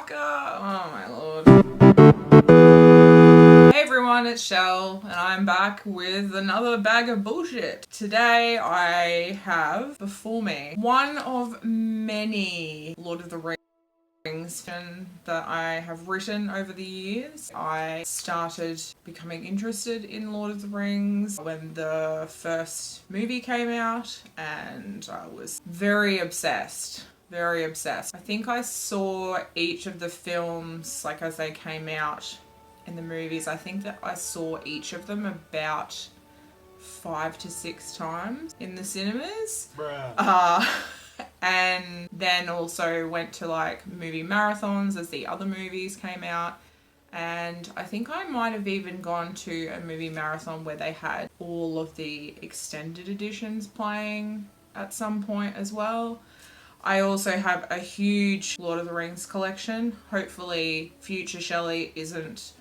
motherfucker! Oh my lord. Hey everyone, it's Shell, and I'm back with another bag of bullshit. Today I have before me one of many Lord of the Rings that I have written over the years. I started becoming interested in Lord of the Rings when the first movie came out, and I was very obsessed. Very obsessed. I think I saw each of the films like as they came out in the movies. I think that I saw each of them about 5 to 6 times in the cinemas. And then also went to like movie marathons as the other movies came out. And I think I might have even gone to a movie marathon where they had all of the extended editions playing at some point as well. I also have a huge Lord of the Rings collection. Hopefully future Shelley isn't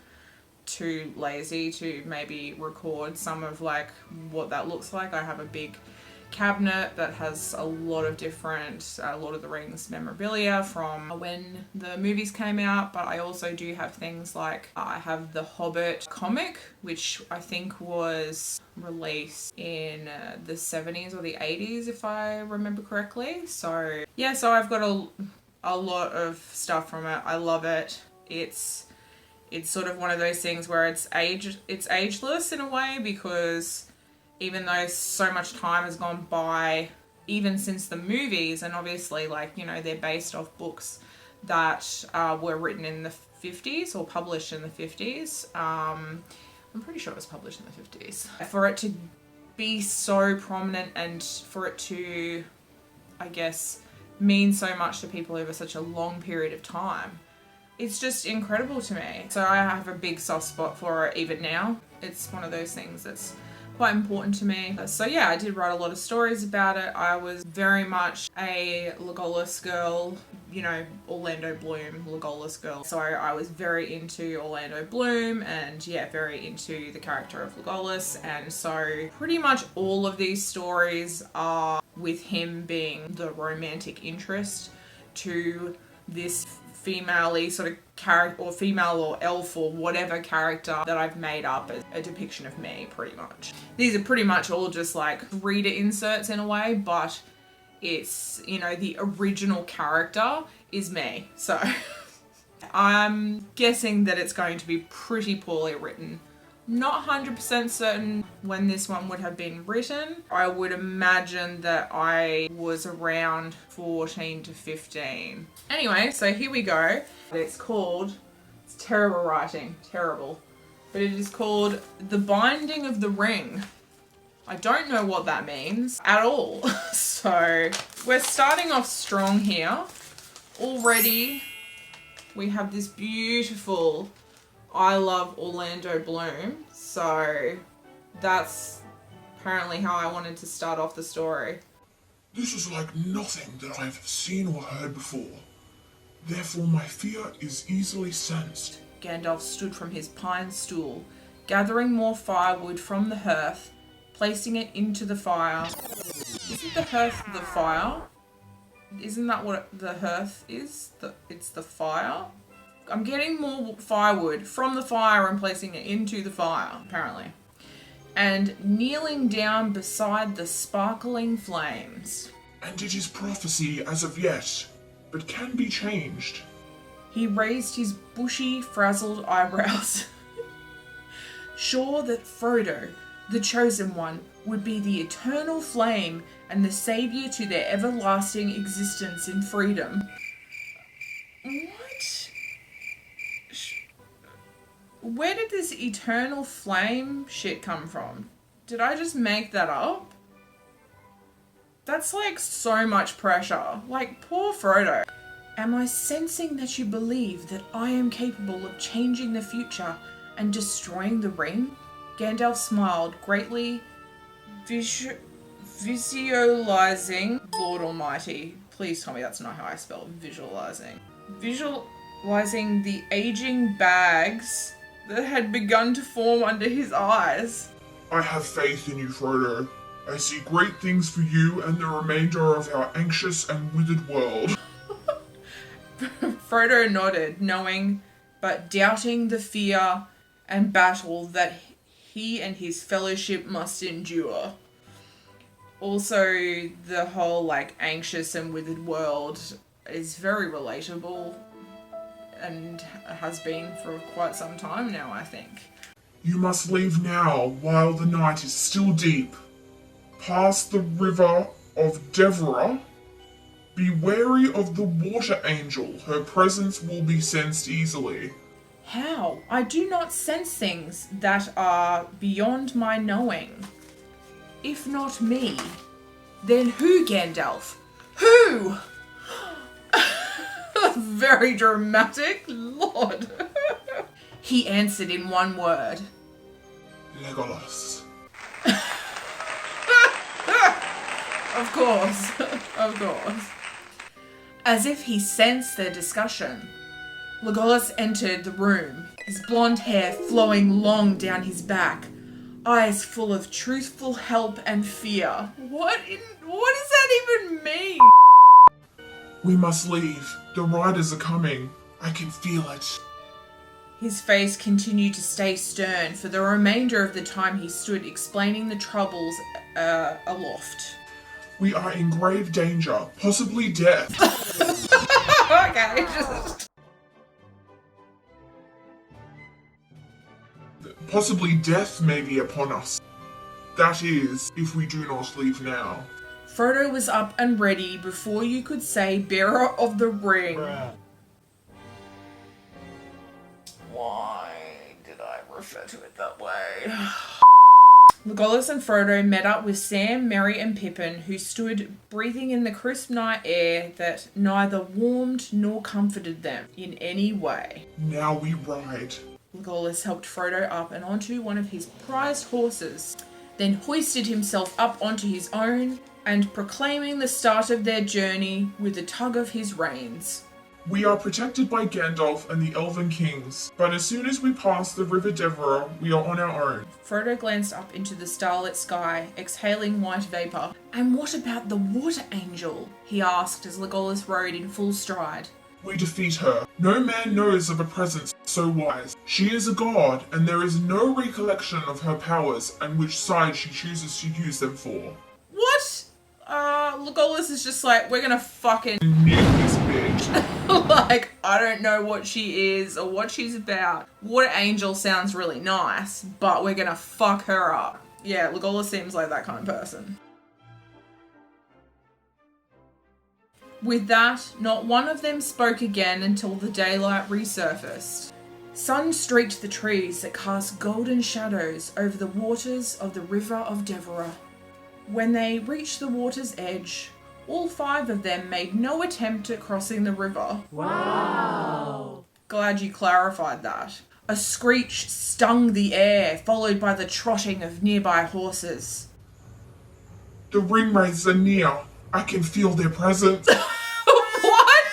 too lazy to maybe record some of like what that looks like. I have a big cabinet that has a lot of different Lord of the Rings memorabilia from when the movies came out, but I also do have things like I have the Hobbit comic, which I think was released in the 70s or the 80s if I remember correctly. So yeah, so I've got a lot of stuff from it. I love it. It's sort of one of those things where it's ageless in a way, because even though so much time has gone by, even since the movies, and obviously, like, you know, they're based off books that were written in the 50s or published in the 50s. I'm pretty sure it was published in the 50s. For it to be so prominent and for it to, I guess, mean so much to people over such a long period of time, it's just incredible to me. So I have a big soft spot for it even now. It's one of those things that's quite important to me. So yeah, I did write a lot of stories about it. I was very much a Legolas girl, you know, Orlando Bloom, Legolas girl. So I was very into Orlando Bloom and yeah, very into the character of Legolas. And so pretty much all of these stories are with him being the romantic interest to this female-y sort of character, or female or elf or whatever character that I've made up as a depiction of me, pretty much. These are pretty much all just like reader inserts in a way, but it's, you know, the original character is me. So I'm guessing that it's going to be pretty poorly written. Not 100% certain when this one would have been written. I would imagine that I was around 14 to 15. Anyway, so here we go. It's terrible writing, terrible. But it is called The Binding of the Ring. I don't know what that means at all. So we're starting off strong here. Already we have this beautiful I love Orlando Bloom, so that's apparently how I wanted to start off the story. This is like nothing that I have seen or heard before. Therefore my fear is easily sensed. Gandalf stood from his pine stool, gathering more firewood from the hearth, placing it into the fire. Isn't the hearth the fire? Isn't that what the hearth is? It's the fire? I'm getting more firewood from the fire and placing it into the fire, apparently. And kneeling down beside the sparkling flames. And it is prophecy as of yet, but can be changed. He raised his bushy, frazzled eyebrows. Sure that Frodo, the Chosen One, would be the eternal flame and the savior to their everlasting existence in freedom. What? Where did this eternal flame shit come from? Did I just make that up? That's like so much pressure. Like, poor Frodo. Am I sensing that you believe that I am capable of changing the future and destroying the ring? Gandalf smiled, greatly visualizing Lord Almighty. Please tell me that's not how I spell visualizing. Visualizing the aging bags that had begun to form under his eyes. I have faith in you, Frodo. I see great things for you and the remainder of our anxious and withered world. Frodo nodded, knowing but doubting the fear and battle that he and his fellowship must endure. Also, the whole, like, anxious and withered world is very relatable and has been for quite some time now, I think. You must leave now while the night is still deep. Past the river of Deverah. Be wary of the water angel. Her presence will be sensed easily. How? I do not sense things that are beyond my knowing. If not me, then who, Gandalf? Who? Very dramatic, Lord. He answered in one word. Legolas. Of course, of course. As if he sensed their discussion, Legolas entered the room, his blonde hair flowing long down his back, eyes full of truthful help and fear. What does that even mean? We must leave. The riders are coming. I can feel it. His face continued to stay stern for the remainder of the time he stood explaining the troubles aloft. We are in grave danger, possibly death. Okay, just... Possibly death may be upon us. That is, if we do not leave now. Frodo was up and ready before you could say bearer of the ring. Bruh. Why did I refer to it that way? Legolas and Frodo met up with Sam, Merry and Pippin, who stood breathing in the crisp night air that neither warmed nor comforted them in any way. Now we ride. Legolas helped Frodo up and onto one of his prized horses, then hoisted himself up onto his own, and proclaiming the start of their journey with a tug of his reins. We are protected by Gandalf and the Elven Kings, but as soon as we pass the River Deverah, we are on our own. Frodo glanced up into the starlit sky, exhaling white vapour. And what about the Water Angel? He asked as Legolas rode in full stride. We defeat her. No man knows of a presence so wise. She is a god, and there is no recollection of her powers and which side she chooses to use them for. What? Legolas is just like, we're gonna fucking Nuke this bitch. like, I don't know what she is or what she's about. Water Angel sounds really nice, but we're gonna fuck her up. Yeah, Legolas seems like that kind of person. With that, not one of them spoke again until the daylight resurfaced. Sun streaked the trees that cast golden shadows over the waters of the River of Deverah. When they reached the water's edge, all 5 of them made no attempt at crossing the river. Wow. Glad you clarified that. A screech stung the air, followed by the trotting of nearby horses. The ringwraiths are near. I can feel their presence. What?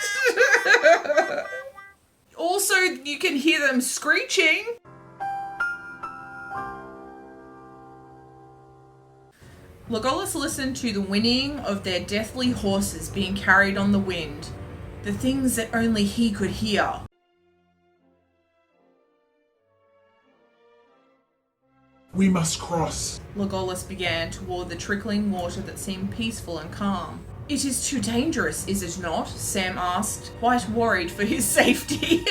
Also, you can hear them screeching. Legolas listened to the whinnying of their deathly horses being carried on the wind, the things that only he could hear. We must cross. Legolas began toward the trickling water that seemed peaceful and calm. It is too dangerous, is it not? Sam asked, quite worried for his safety.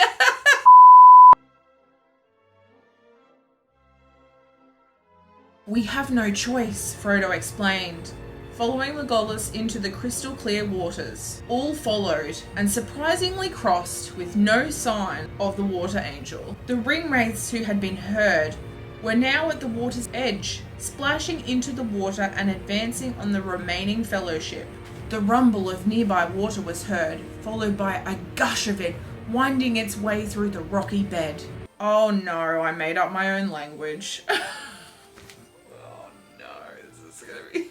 We have no choice, Frodo explained, following Legolas into the crystal clear waters. All followed, and surprisingly crossed with no sign of the Water Angel. The ringwraiths who had been heard were now at the water's edge, splashing into the water and advancing on the remaining fellowship. The rumble of nearby water was heard, followed by a gush of it winding its way through the rocky bed. Oh no, I made up my own language. Oh no, this is gonna be...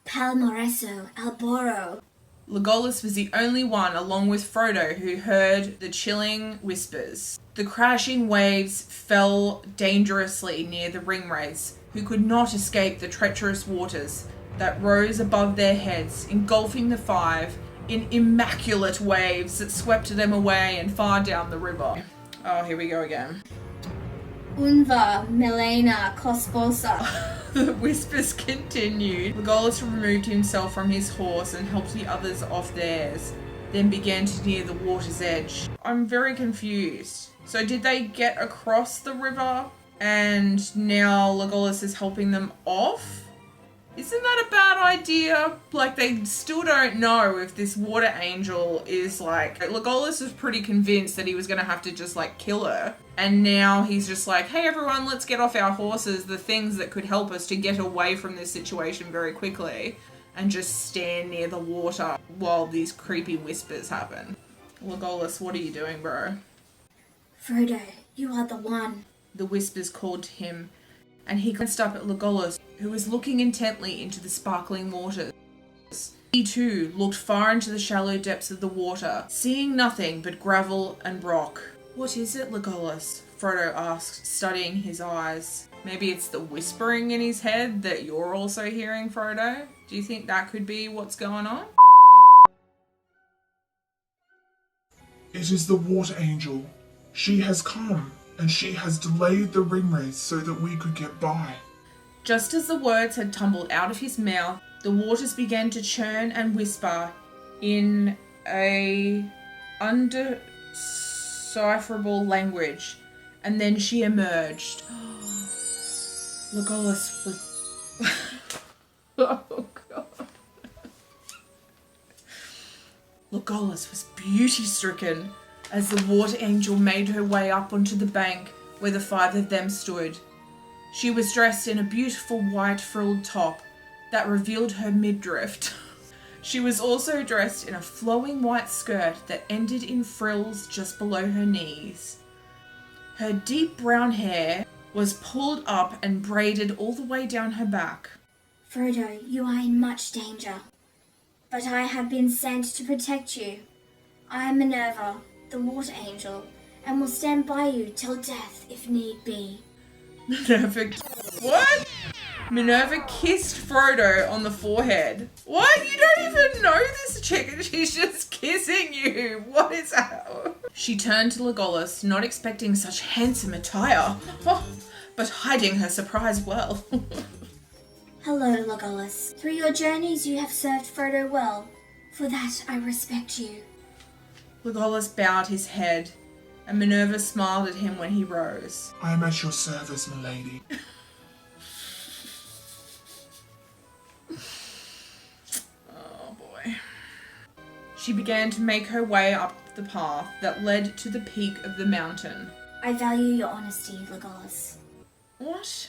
Palmoresso, Alboro. Legolas was the only one, along with Frodo, who heard the chilling whispers. The crashing waves fell dangerously near the ringwraiths, who could not escape the treacherous waters that rose above their heads, engulfing the 5 in immaculate waves that swept them away and far down the river. Oh, here we go again. Unva Melena Cosposa. The whispers continued. Legolas removed himself from his horse and helped the others off theirs, then began to near the water's edge. I'm very confused. So did they get across the river and now Legolas is helping them off? Isn't that a bad idea? Like, they still don't know if this water angel is like... Legolas was pretty convinced that he was going to have to just, like, kill her. And now he's just like, hey, everyone, let's get off our horses, the things that could help us to get away from this situation very quickly, and just stand near the water while these creepy whispers happen. Legolas, what are you doing, bro? Frodo, you are the one. The whispers called to him, and he glanced up at Legolas, who was looking intently into the sparkling waters. He too looked far into the shallow depths of the water, seeing nothing but gravel and rock. What is it, Legolas? Frodo asked, studying his eyes. Maybe it's the whispering in his head that you're also hearing, Frodo? Do you think that could be what's going on? It is the water angel. She has come, and she has delayed the ring race so that we could get by. Just as the words had tumbled out of his mouth, the waters began to churn and whisper in a undecipherable language, and then she emerged. Legolas was... Oh, God. Legolas was beauty-stricken as the water angel made her way up onto the bank where the five of them stood. She was dressed in a beautiful white frilled top that revealed her midriff. She was also dressed in a flowing white skirt that ended in frills just below her knees. Her deep brown hair was pulled up and braided all the way down her back. Frodo, you are in much danger, but I have been sent to protect you. I am Minerva, the water angel, and will stand by you till death if need be. Minerva... What? Minerva kissed Frodo on the forehead. What? You don't even know this chick and she's just kissing you. What is that? She turned to Legolas, not expecting such handsome attire, but hiding her surprise well. Hello, Legolas. Through your journeys you have served Frodo well. For that I respect you. Legolas bowed his head, and Minerva smiled at him when he rose. I am at your service, milady. Oh boy. She began to make her way up the path that led to the peak of the mountain. I value your honesty, Legolas. What?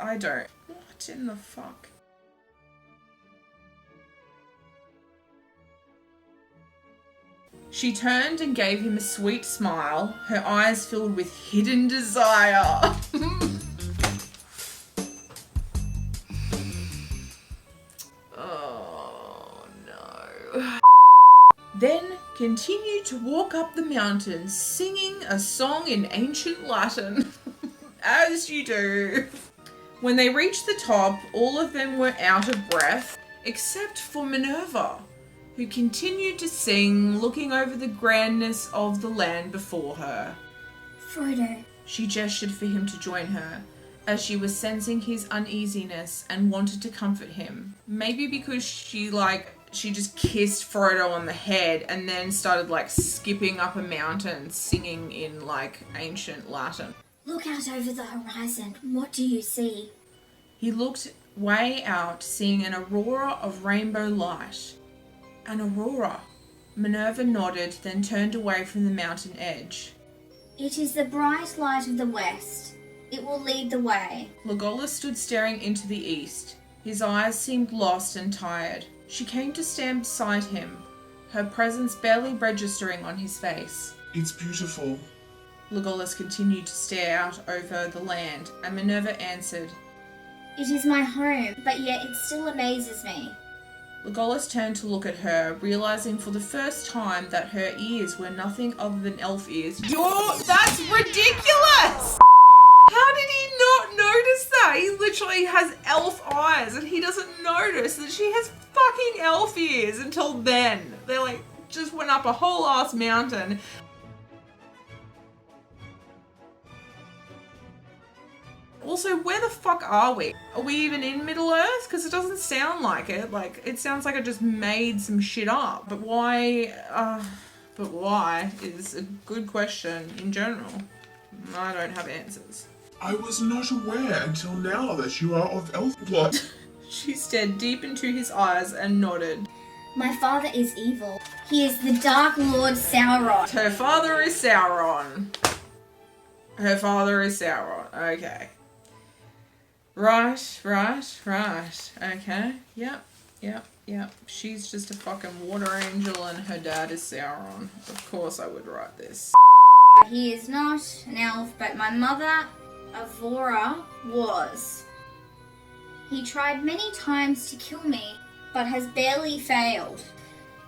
I don't. What in the fuck? She turned and gave him a sweet smile, her eyes filled with hidden desire. Oh no. Then continued to walk up the mountain, singing a song in ancient Latin. As you do. When they reached the top, all of them were out of breath, except for Minerva, who continued to sing, looking over the grandness of the land before her. Frodo. She gestured for him to join her, as she was sensing his uneasiness and wanted to comfort him. Maybe because she just kissed Frodo on the head and then started skipping up a mountain, singing in ancient Latin. Look out over the horizon. What do you see? He looked way out, seeing an aurora of rainbow light. An aurora. Minerva nodded, then turned away from the mountain edge. It is the bright light of the west. It will lead the way. Legolas stood staring into the east. His eyes seemed lost and tired. She came to stand beside him, her presence barely registering on his face. It's beautiful. Legolas continued to stare out over the land, and Minerva answered, It is my home, but yet it still amazes me. Legolas turned to look at her, realizing for the first time that her ears were nothing other than elf ears. That's ridiculous! How did he not notice that? He literally has elf eyes and he doesn't notice that she has fucking elf ears until then. They like just went up a whole ass mountain. Also, where the fuck are we? Are we even in Middle Earth? Because it doesn't sound like it. Like, it sounds like I just made some shit up. But why is a good question in general. I don't have answers. I was not aware until now that you are of elf blood. She stared deep into his eyes and nodded. My father is evil. He is the Dark Lord Sauron. Her father is Sauron. Her father is Sauron. Okay. Right. Okay. Yep. She's just a fucking water angel and her dad is Sauron. Of course I would write this. He is not an elf, but my mother, Avora, was. He tried many times to kill me, but has barely failed.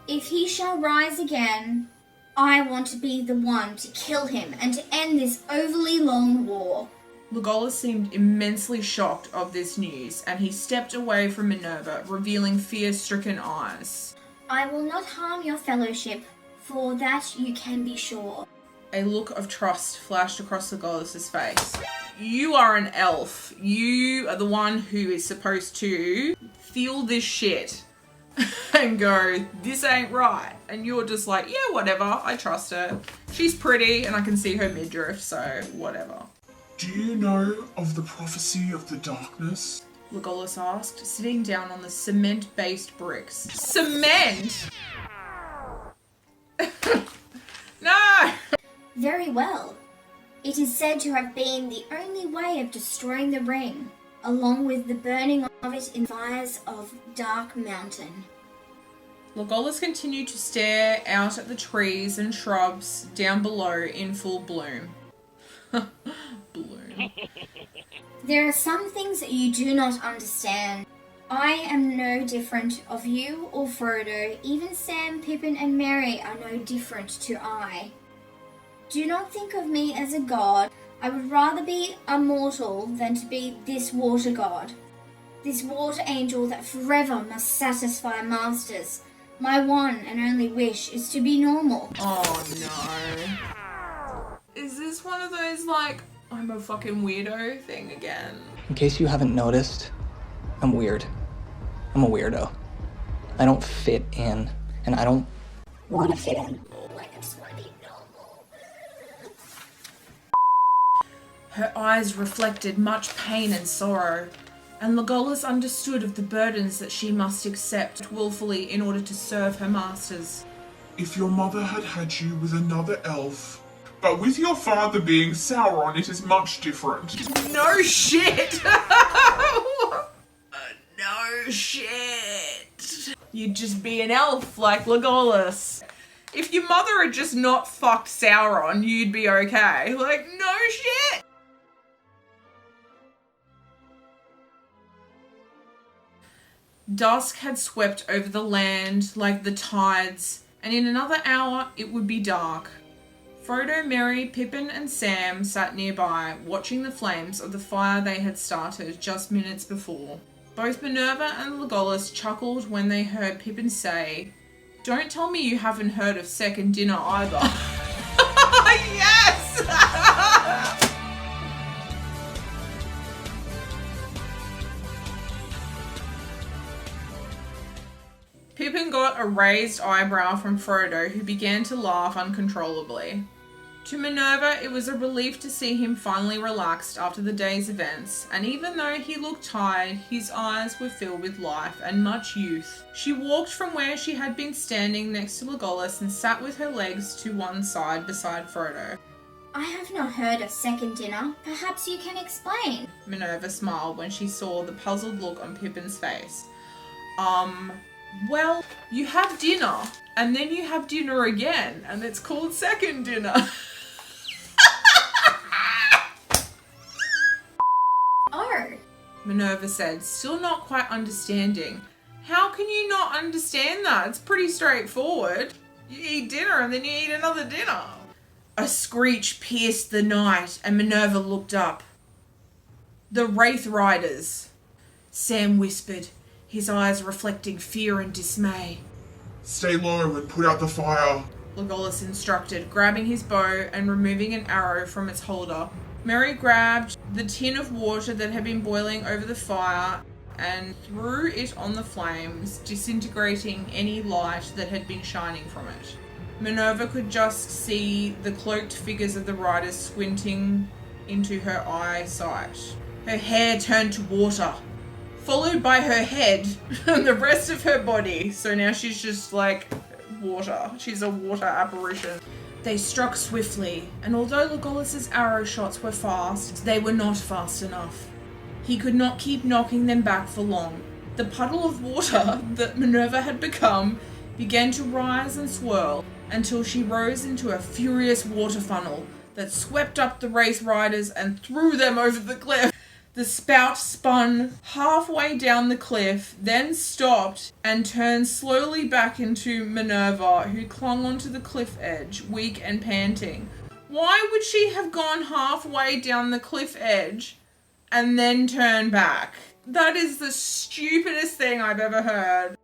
If he shall rise again, I want to be the one to kill him and to end this overly long war. Legolas seemed immensely shocked of this news, and he stepped away from Minerva, revealing fear-stricken eyes. I will not harm your fellowship, for that you can be sure. A look of trust flashed across Legolas' face. You are an elf. You are the one who is supposed to feel this shit and go, this ain't right. And you're just like, yeah, whatever, I trust her. She's pretty and I can see her midriff, so whatever. Do you know of the prophecy of the darkness? Legolas asked, sitting down on the cement-based bricks. Cement? No! Very well. It is said to have been the only way of destroying the ring, along with the burning of it in fires of Dark Mountain. Legolas continued to stare out at the trees and shrubs down below in full bloom. Bloom. There are some things that you do not understand. I am no different of you or Frodo. Even Sam, Pippin and Merry are no different to I. Do not think of me as a god. I would rather be a mortal than to be this water god. This water angel that forever must satisfy masters. My one and only wish is to be normal. Oh no. Is this one of those like, I'm a fucking weirdo thing again? In case you haven't noticed, I'm weird. I'm a weirdo. I don't fit in, and I don't want to fit in. I just want to be normal. Her eyes reflected much pain and sorrow, and Legolas understood of the burdens that she must accept willfully in order to serve her masters. If your mother had had you with another elf, but with your father being Sauron, it is much different. No shit! No shit! You'd just be an elf like Legolas. If your mother had just not fucked Sauron, you'd be okay. Like, no shit! Dusk had swept over the land like the tides, and in another hour it would be dark. Frodo, Merry, Pippin and Sam sat nearby, watching the flames of the fire they had started just minutes before. Both Minerva and Legolas chuckled when they heard Pippin say, "Don't tell me you haven't heard of second dinner either." Yes! Pippin got a raised eyebrow from Frodo, who began to laugh uncontrollably. To Minerva, it was a relief to see him finally relaxed after the day's events, and even though he looked tired, his eyes were filled with life and much youth. She walked from where she had been standing next to Legolas and sat with her legs to one side beside Frodo. I have not heard of second dinner. Perhaps you can explain. Minerva smiled when she saw the puzzled look on Pippin's face. Well, you have dinner, and then you have dinner again, and it's called second dinner. Oh. Minerva said, still not quite understanding. How can you not understand that? It's pretty straightforward. You eat dinner and then you eat another dinner. A screech pierced the night and Minerva looked up. The Wraith Riders, Sam whispered. his eyes reflecting fear and dismay. Stay low and put out the fire. Legolas instructed, grabbing his bow and removing an arrow from its holder. Merry grabbed the tin of water that had been boiling over the fire and threw it on the flames, disintegrating any light that had been shining from it. Minerva could just see the cloaked figures of the riders squinting into her eyesight. Her hair turned to water, followed by her head and the rest of her body. So now she's just like water. She's a water apparition. They struck swiftly, and although Legolas's arrow shots were fast, they were not fast enough. He could not keep knocking them back for long. The puddle of water that Minerva had become began to rise and swirl until she rose into a furious water funnel that swept up the Wraith Riders and threw them over the cliff. The spout spun halfway down the cliff, then stopped and turned slowly back into Minerva, who clung onto the cliff edge, weak and panting. Why would she have gone halfway down the cliff edge and then turn back? That is the stupidest thing I've ever heard.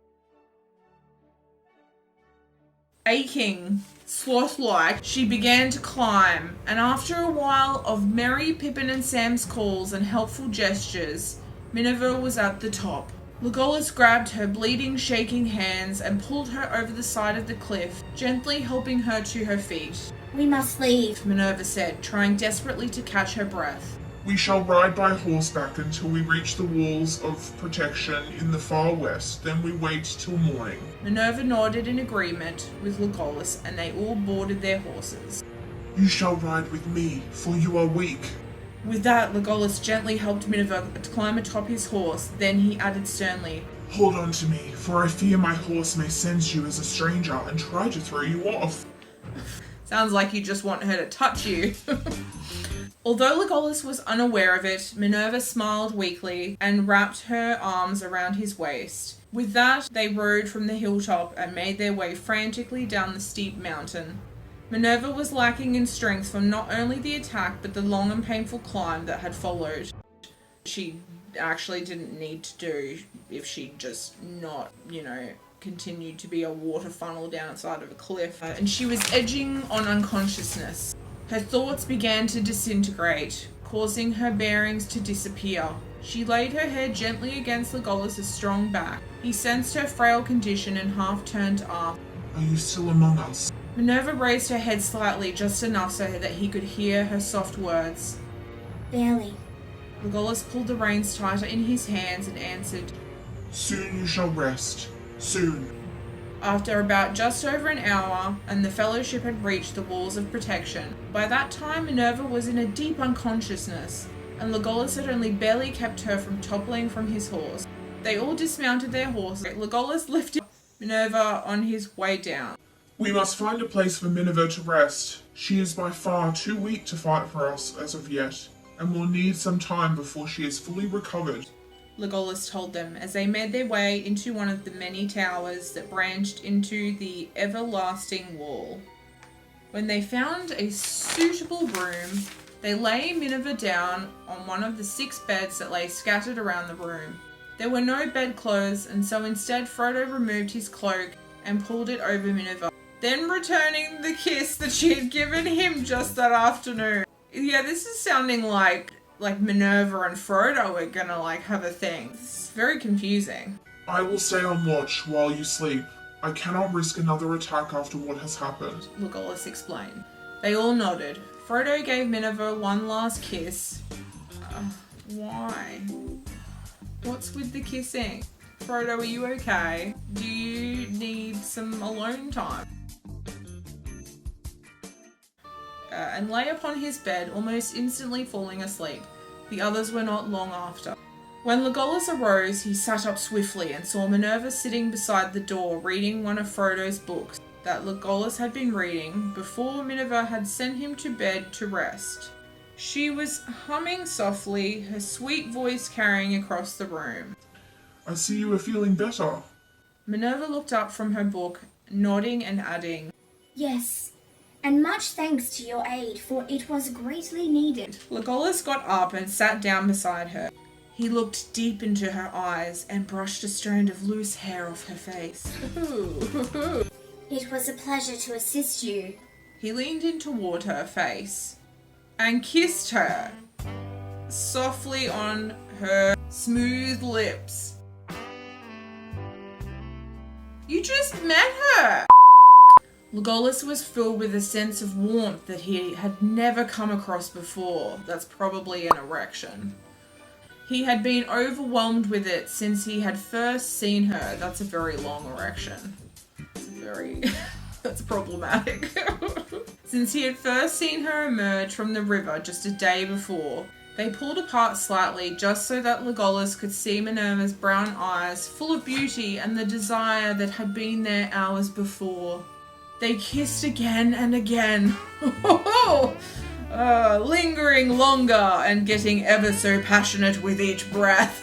Aching, sloth-like, she began to climb, and after a while of Merry, Pippin and Sam's calls and helpful gestures, Minerva was at the top. Legolas grabbed her bleeding, shaking hands and pulled her over the side of the cliff, gently helping her to her feet. We must leave. Minerva said, trying desperately to catch her breath. We shall ride by horseback until we reach the walls of protection in the far west, then we wait till morning. Minerva nodded in agreement with Legolas, and they all boarded their horses. You shall ride with me, for you are weak. With that, Legolas gently helped Minerva to climb atop his horse, then he added sternly, Hold on to me, for I fear my horse may sense you as a stranger and try to throw you off. Sounds like you just want her to touch you. Although Legolas was unaware of it, Minerva smiled weakly and wrapped her arms around his waist. With that, they rode from the hilltop and made their way frantically down the steep mountain. Minerva was lacking in strength from not only the attack but the long and painful climb that had followed. She actually didn't need to do if she'd just not, continued to be a water funnel down the side of a cliff. And she was edging on unconsciousness. Her thoughts began to disintegrate, causing her bearings to disappear. She laid her head gently against Legolas' strong back. He sensed her frail condition and half turned to ask, Are you still among us? Minerva raised her head slightly, just enough so that he could hear her soft words. Barely. Legolas pulled the reins tighter in his hands and answered, Soon you shall rest. Soon. After about just over an hour, and the Fellowship had reached the walls of protection. By that time, Minerva was in a deep unconsciousness, and Legolas had only barely kept her from toppling from his horse. They all dismounted their horses. Legolas lifted Minerva on his way down. We must find a place for Minerva to rest. She is by far too weak to fight for us as of yet, and will need some time before she is fully recovered. Legolas told them as they made their way into one of the many towers that branched into the everlasting wall. When they found a suitable room, they lay Minerva down on one of the 6 beds that lay scattered around the room. There were no bedclothes, and so instead Frodo removed his cloak and pulled it over Minerva, then returning the kiss that she had given him just that afternoon. Yeah, this is sounding like Minerva and Frodo are gonna have a thing. It's very confusing. I will stay on watch while you sleep. I cannot risk another attack after what has happened. Legolas explained. They all nodded. Frodo gave Minerva one last kiss. Why? What's with the kissing? Frodo, are you okay? Do you need some alone time? And lay upon his bed, almost instantly falling asleep. The others were not long after. When Legolas arose, he sat up swiftly and saw Minerva sitting beside the door, reading one of Frodo's books that Legolas had been reading before Minerva had sent him to bed to rest. She was humming softly, her sweet voice carrying across the room. I see you are feeling better. Minerva looked up from her book, nodding and adding, Yes, and much thanks to your aid, for it was greatly needed. Legolas got up and sat down beside her. He looked deep into her eyes and brushed a strand of loose hair off her face. It was a pleasure to assist you. He leaned in toward her face and kissed her softly on her smooth lips. You just met her! Legolas was filled with a sense of warmth that he had never come across before. That's probably an erection. He had been overwhelmed with it since he had first seen her. That's a very long erection. That's problematic. Since he had first seen her emerge from the river just a day before. They pulled apart slightly just so that Legolas could see Minerva's brown eyes full of beauty and the desire that had been there hours before. They kissed again and again, lingering longer and getting ever so passionate with each breath.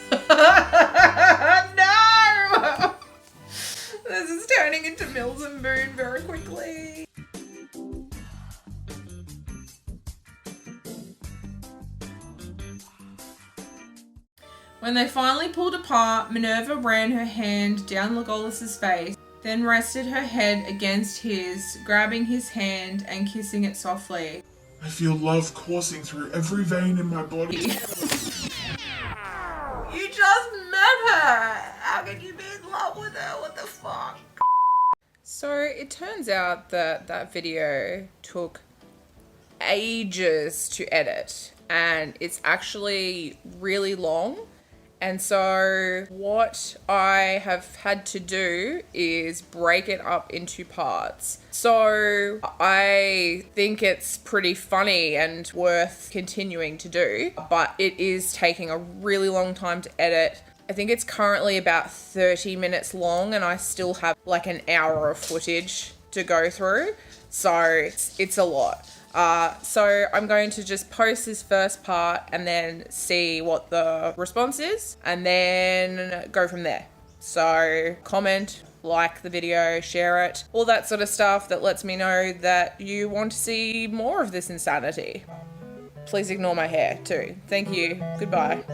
No! This is turning into Mills and Boon very quickly. When they finally pulled apart, Minerva ran her hand down Legolas's face, then rested her head against his, grabbing his hand and kissing it softly. I feel love coursing through every vein in my body. You just met her! How could you be in love with her? What the fuck? So it turns out that that video took ages to edit and it's actually really long. And so what I have had to do is break it up into parts. So I think it's pretty funny and worth continuing to do, but it is taking a really long time to edit. I think it's currently about 30 minutes long and I still have like an hour of footage to go through. So it's a lot. So I'm going to just post this first part and then see what the response is and then go from there. So comment, like the video, share it, all that sort of stuff that lets me know that you want to see more of this insanity. Please ignore my hair too. Thank you. Goodbye.